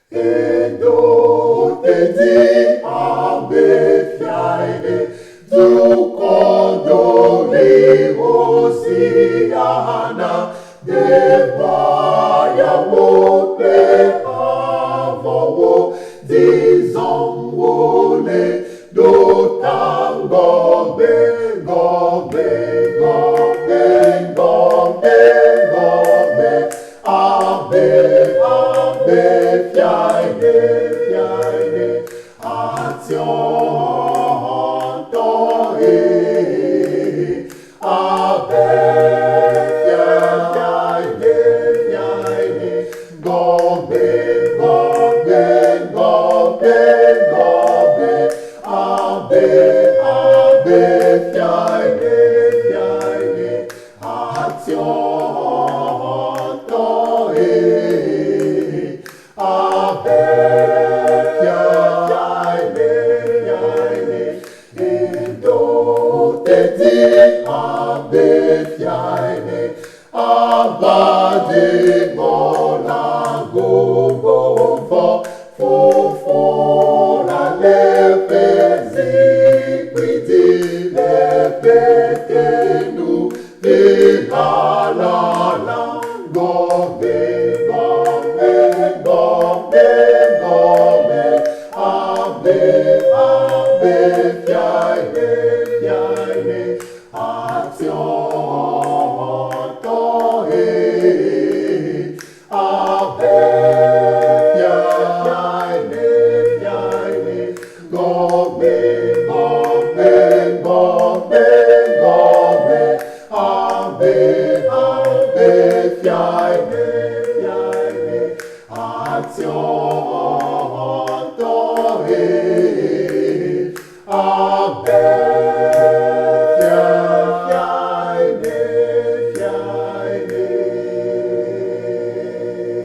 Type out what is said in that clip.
E dote di abe fiaide, du condoli osiana, de baya wope avowo, di zongwole, do tangobe, gobe, gobe, gobe, gobe, abe, abe, fiaide, fiaide, action toi, abe, fiaide, fiaide, gobe, gobe, gobe, gobe, abe, abe, fiaide, fiaide, action toi, abe, fiaide, fiaide, do te di abe, fiaide, abade mola go go fo la lepezi quidi lepetenu de la gobe gobe gobe gobe abe abe fiaide fiaide action toi abe fiaide fiaide gobe gobe gobe gobe abe abe fiaide fiaide action